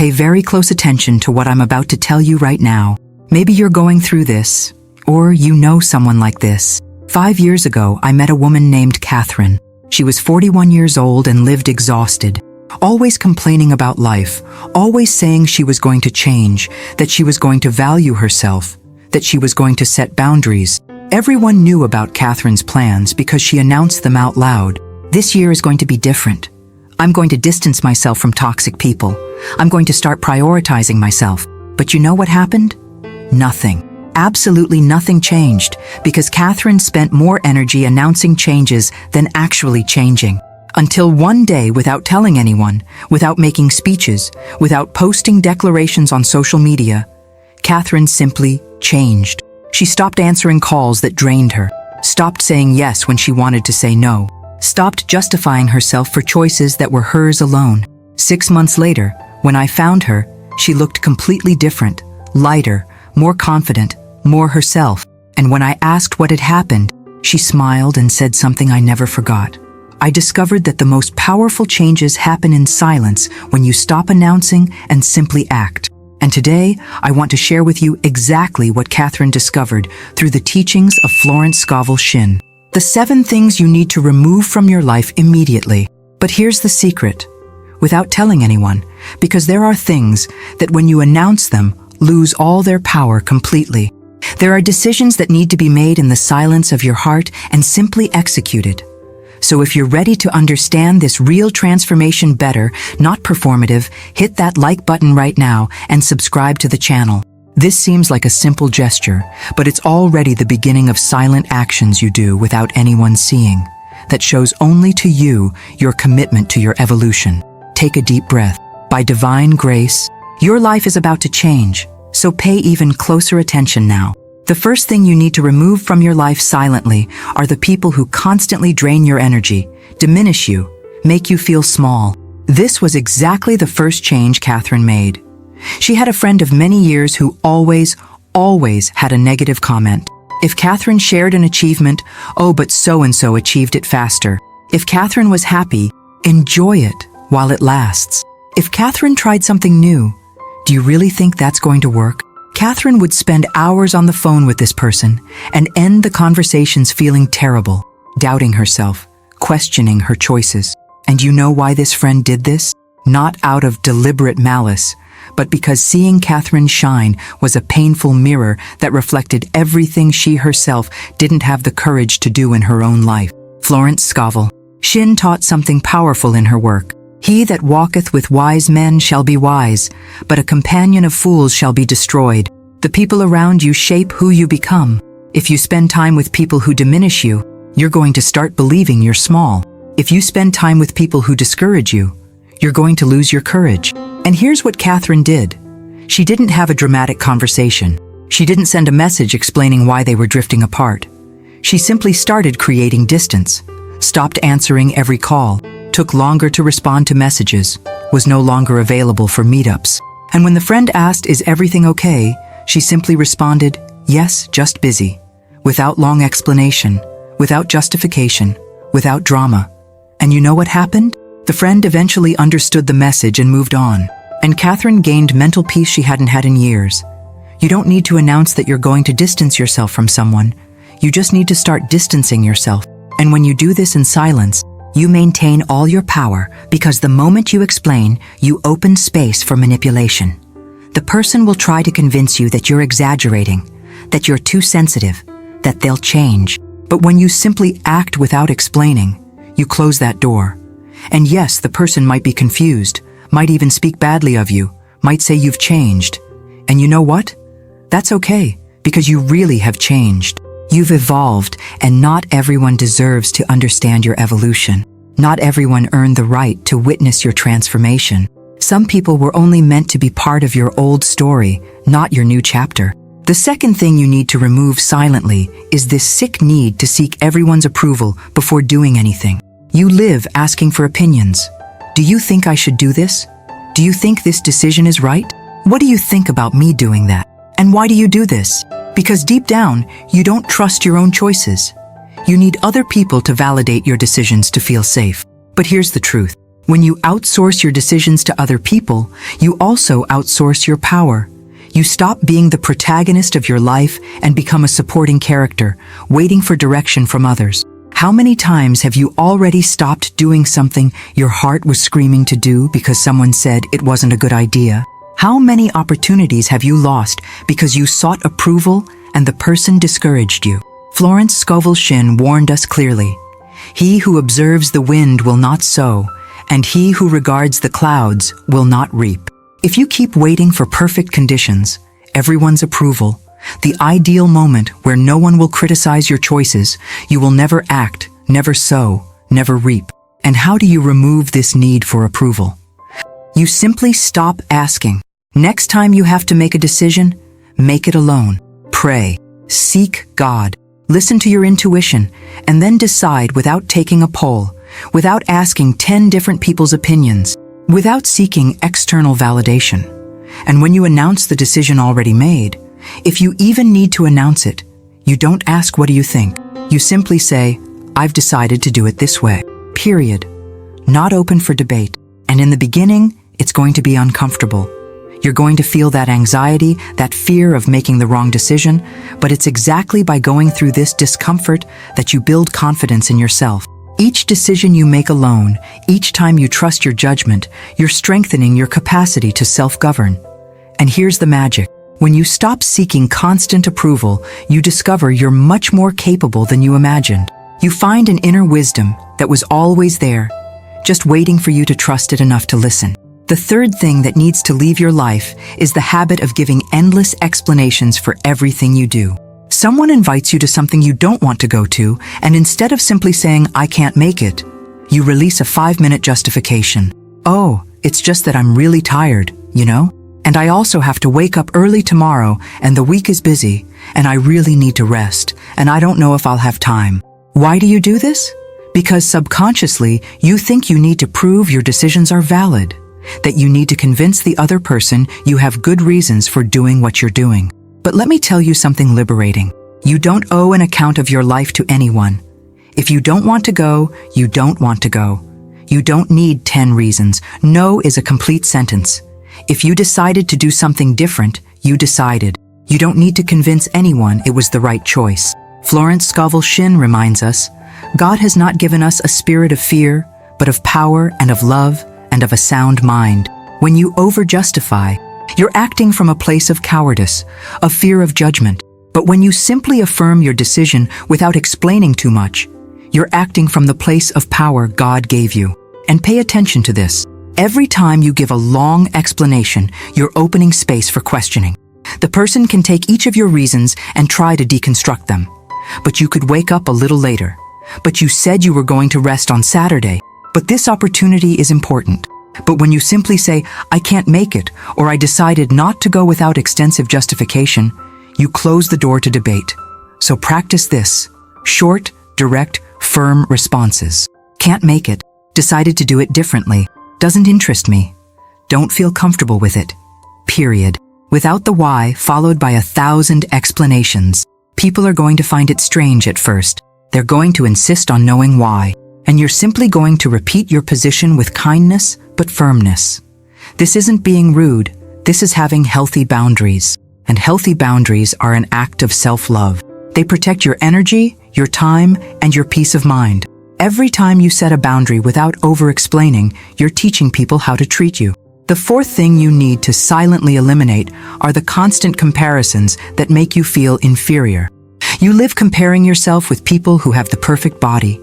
Pay very close attention to what I'm about to tell you right now. Maybe you're going through this, or you know someone like this. 5 years ago, I met a woman named Catherine. She was 41 years old and lived exhausted, always complaining about life, always saying she was going to change, that she was going to value herself, that she was going to set boundaries. Everyone knew about Catherine's plans because she announced them out loud. This year is going to be different. I'm going to distance myself from toxic people. I'm going to start prioritizing myself. But you know what happened? Nothing. Absolutely nothing changed because Catherine spent more energy announcing changes than actually changing. Until one day, without telling anyone, without making speeches, without posting declarations on social media, Catherine simply changed. She stopped answering calls that drained her, stopped saying yes when she wanted to say no, stopped justifying herself for choices that were hers alone. 6 months later, when I found her, she looked completely different, lighter, more confident, more herself. And when I asked what had happened, she smiled and said something I never forgot. I discovered that the most powerful changes happen in silence when you stop announcing and simply act. And today, I want to share with you exactly what Catherine discovered through the teachings of Florence Scovel Shinn. The 7 things you need to remove from your life immediately. But here's the secret. Without telling anyone, because there are things that when you announce them, lose all their power completely. There are decisions that need to be made in the silence of your heart and simply executed. So if you're ready to understand this real transformation better, not performative, hit that like button right now and subscribe to the channel. This seems like a simple gesture, but it's already the beginning of silent actions you do without anyone seeing, that shows only to you your commitment to your evolution. Take a deep breath. By divine grace, your life is about to change, so pay even closer attention now. The first thing you need to remove from your life silently are the people who constantly drain your energy, diminish you, make you feel small. This was exactly the first change Catherine made. She had a friend of many years who always had a negative comment. If Catherine shared an achievement, oh, but so-and-so achieved it faster. If Catherine was happy, enjoy it while it lasts. If Catherine tried something new, do you really think that's going to work? Catherine would spend hours on the phone with this person and end the conversations feeling terrible, doubting herself, questioning her choices. And you know why this friend did this? Not out of deliberate malice, but because seeing Catherine shine was a painful mirror that reflected everything she herself didn't have the courage to do in her own life. Florence Scovel Shinn taught something powerful in her work. He that walketh with wise men shall be wise, but a companion of fools shall be destroyed. The people around you shape who you become. If you spend time with people who diminish you, you're going to start believing you're small. If you spend time with people who discourage you, you're going to lose your courage. And here's what Catherine did. She didn't have a dramatic conversation. She didn't send a message explaining why they were drifting apart. She simply started creating distance, stopped answering every call, took longer to respond to messages, was no longer available for meetups. And when the friend asked, "Is everything okay?" she simply responded, "Yes, just busy," without long explanation, without justification, without drama. And you know what happened? The friend eventually understood the message and moved on. And Catherine gained mental peace she hadn't had in years. You don't need to announce that you're going to distance yourself from someone. You just need to start distancing yourself. And when you do this in silence, you maintain all your power because the moment you explain, you open space for manipulation. The person will try to convince you that you're exaggerating, that you're too sensitive, that they'll change. But when you simply act without explaining, you close that door. And yes, the person might be confused, might even speak badly of you, might say you've changed. And you know what? That's okay, because you really have changed. You've evolved, and not everyone deserves to understand your evolution. Not everyone earned the right to witness your transformation. Some people were only meant to be part of your old story, not your new chapter. The second thing you need to remove silently is this sick need to seek everyone's approval before doing anything. You live asking for opinions. Do you think I should do this? Do you think this decision is right? What do you think about me doing that? And why do you do this? Because deep down, you don't trust your own choices. You need other people to validate your decisions to feel safe. But here's the truth. When you outsource your decisions to other people, you also outsource your power. You stop being the protagonist of your life and become a supporting character, waiting for direction from others. How many times have you already stopped doing something your heart was screaming to do because someone said it wasn't a good idea? How many opportunities have you lost because you sought approval and the person discouraged you? Florence Scovel Shinn warned us clearly. He who observes the wind will not sow, and he who regards the clouds will not reap. If you keep waiting for perfect conditions, everyone's approval, the ideal moment where no one will criticize your choices, you will never act, never sow, never reap. And how do you remove this need for approval? You simply stop asking. Next time you have to make a decision, make it alone. Pray, seek God, listen to your intuition, and then decide without taking a poll, without asking 10 different people's opinions, without seeking external validation. And when you announce the decision already made, if you even need to announce it, you don't ask what do you think. You simply say, I've decided to do it this way. Period. Not open for debate. And in the beginning, it's going to be uncomfortable. You're going to feel that anxiety, that fear of making the wrong decision, but it's exactly by going through this discomfort that you build confidence in yourself. Each decision you make alone, each time you trust your judgment, you're strengthening your capacity to self-govern. And here's the magic. When you stop seeking constant approval, you discover you're much more capable than you imagined. You find an inner wisdom that was always there, just waiting for you to trust it enough to listen. The third thing that needs to leave your life is the habit of giving endless explanations for everything you do. Someone invites you to something you don't want to go to, and instead of simply saying, I can't make it, you release a 5-minute justification. Oh, it's just that I'm really tired, you know? And I also have to wake up early tomorrow, and the week is busy, and I really need to rest, and I don't know if I'll have time. Why do you do this? Because subconsciously, you think you need to prove your decisions are valid, that you need to convince the other person you have good reasons for doing what you're doing. But let me tell you something liberating. You don't owe an account of your life to anyone. If you don't want to go, you don't want to go. You don't need 10 reasons. No is a complete sentence. If you decided to do something different, you decided. You don't need to convince anyone it was the right choice. Florence Scovel Shinn reminds us, God has not given us a spirit of fear, but of power and of love and of a sound mind. When you over-justify, you're acting from a place of cowardice, of fear of judgment. But when you simply affirm your decision without explaining too much, you're acting from the place of power God gave you. And pay attention to this. Every time you give a long explanation, you're opening space for questioning. The person can take each of your reasons and try to deconstruct them. But you could wake up a little later. But you said you were going to rest on Saturday. But this opportunity is important. But when you simply say, I can't make it, or I decided not to go without extensive justification, you close the door to debate. So practice this. Short, direct, firm responses. Can't make it. Decided to do it differently. Doesn't interest me. Don't feel comfortable with it. Period. Without the why followed by 1,000 explanations. People are going to find it strange at first. They're going to insist on knowing why. And you're simply going to repeat your position with kindness but firmness. This isn't being rude. This is having healthy boundaries. And healthy boundaries are an act of self-love. They protect your energy, your time, and your peace of mind. Every time you set a boundary without over-explaining, you're teaching people how to treat you. The fourth thing you need to silently eliminate are the constant comparisons that make you feel inferior. You live comparing yourself with people who have the perfect body,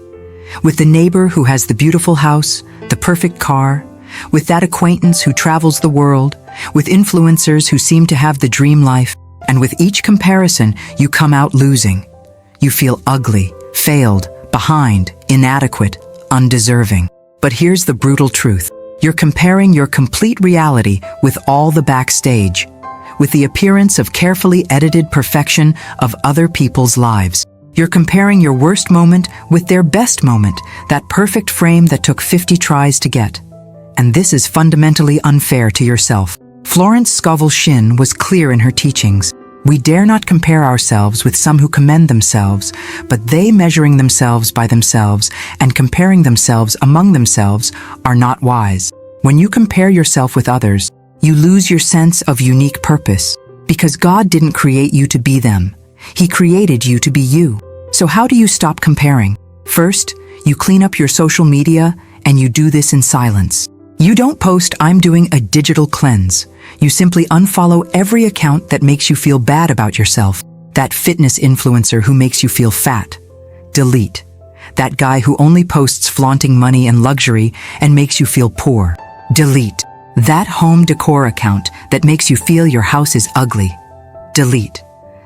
with the neighbor who has the beautiful house, the perfect car, with that acquaintance who travels the world, with influencers who seem to have the dream life, and with each comparison, you come out losing. You feel ugly, failed, behind, inadequate, undeserving. But here's the brutal truth. You're comparing your complete reality with all the backstage, with the appearance of carefully edited perfection of other people's lives. You're comparing your worst moment with their best moment, that perfect frame that took 50 tries to get. And this is fundamentally unfair to yourself. Florence Scovel Shinn was clear in her teachings. We dare not compare ourselves with some who commend themselves, but they measuring themselves by themselves and comparing themselves among themselves are not wise. When you compare yourself with others, you lose your sense of unique purpose, because God didn't create you to be them. He created you to be you. So how do you stop comparing? First, you clean up your social media, and you do this in silence. You don't post, "I'm doing a digital cleanse." You simply unfollow every account that makes you feel bad about yourself. That fitness influencer who makes you feel fat. Delete. That guy who only posts flaunting money and luxury and makes you feel poor. Delete. That home decor account that makes you feel your house is ugly. Delete.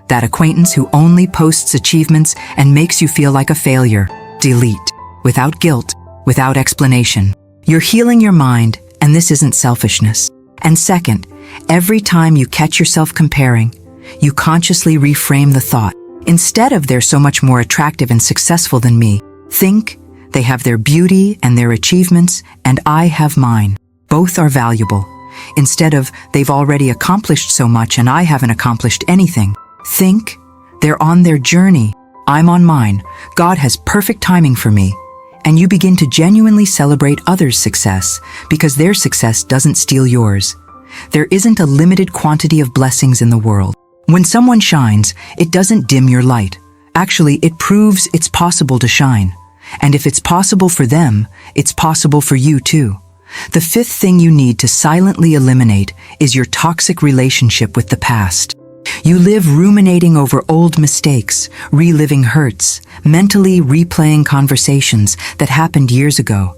That acquaintance who only posts achievements and makes you feel like a failure. Delete. Without guilt, without explanation. You're healing your mind, and this isn't selfishness. And second, every time you catch yourself comparing, you consciously reframe the thought. Instead of "they're so much more attractive and successful than me," think, "they have their beauty and their achievements, and I have mine. Both are valuable." Instead of "they've already accomplished so much and I haven't accomplished anything," think, "they're on their journey, I'm on mine. God has perfect timing for me." And you begin to genuinely celebrate others' success, because their success doesn't steal yours. There isn't a limited quantity of blessings in the world. When someone shines, it doesn't dim your light. Actually, it proves it's possible to shine. And if it's possible for them, it's possible for you too. The fifth thing you need to silently eliminate is your toxic relationship with the past. You live ruminating over old mistakes, reliving hurts, mentally replaying conversations that happened years ago,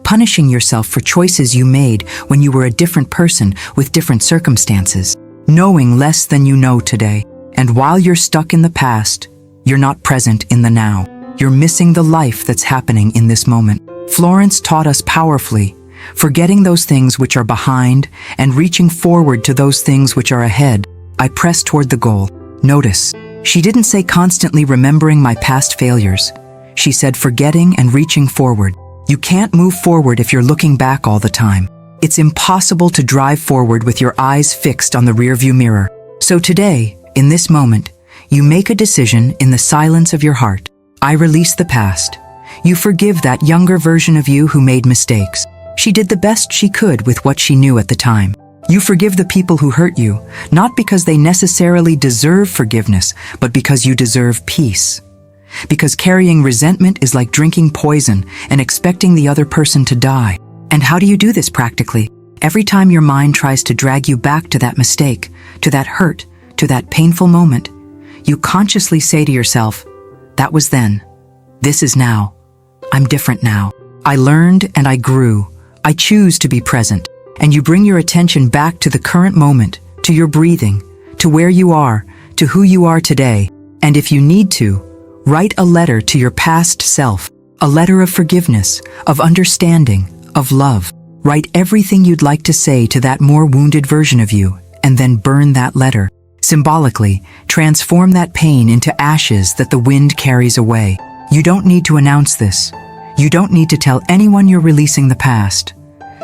punishing yourself for choices you made when you were a different person with different circumstances, knowing less than you know today. And while you're stuck in the past, you're not present in the now. You're missing the life that's happening in this moment. Florence taught us powerfully, forgetting those things which are behind and reaching forward to those things which are ahead. I press toward the goal. Notice, she didn't say constantly remembering my past failures. She said forgetting and reaching forward. You can't move forward if you're looking back all the time. It's impossible to drive forward with your eyes fixed on the rearview mirror. So today, in this moment, you make a decision in the silence of your heart. I release the past. You forgive that younger version of you who made mistakes. She did the best she could with what she knew at the time. You forgive the people who hurt you, not because they necessarily deserve forgiveness, but because you deserve peace. Because carrying resentment is like drinking poison and expecting the other person to die. And how do you do this practically? Every time your mind tries to drag you back to that mistake, to that hurt, to that painful moment, you consciously say to yourself, "That was then. This is now. I'm different now. I learned and I grew. I choose to be present." And you bring your attention back to the current moment, to your breathing, to where you are, to who you are today. And if you need to, write a letter to your past self, a letter of forgiveness, of understanding, of love. Write everything you'd like to say to that more wounded version of you, and then burn that letter. Symbolically, transform that pain into ashes that the wind carries away. You don't need to announce this. You don't need to tell anyone you're releasing the past.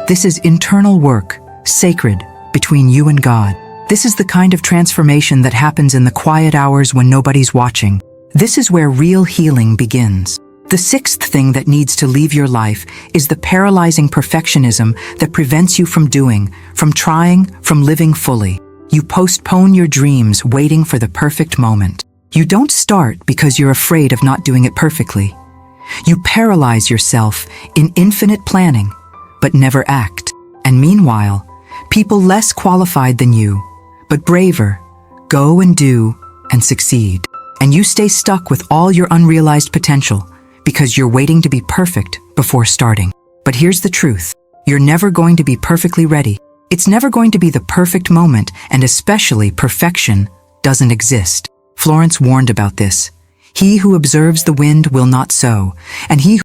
This is internal work, sacred, between you and God. This is the kind of transformation that happens in the quiet hours when nobody's watching. This is where real healing begins. The sixth thing that needs to leave your life is the paralyzing perfectionism that prevents you from doing, from trying, from living fully. You postpone your dreams waiting for the perfect moment. You don't start because you're afraid of not doing it perfectly. You paralyze yourself in infinite planning, but never act. And meanwhile, people less qualified than you, but braver, go and do and succeed. And you stay stuck with all your unrealized potential because you're waiting to be perfect before starting. But here's the truth. You're never going to be perfectly ready. It's never going to be the perfect moment, and especially perfection doesn't exist. Florence warned about this. He who observes the wind will not sow, and he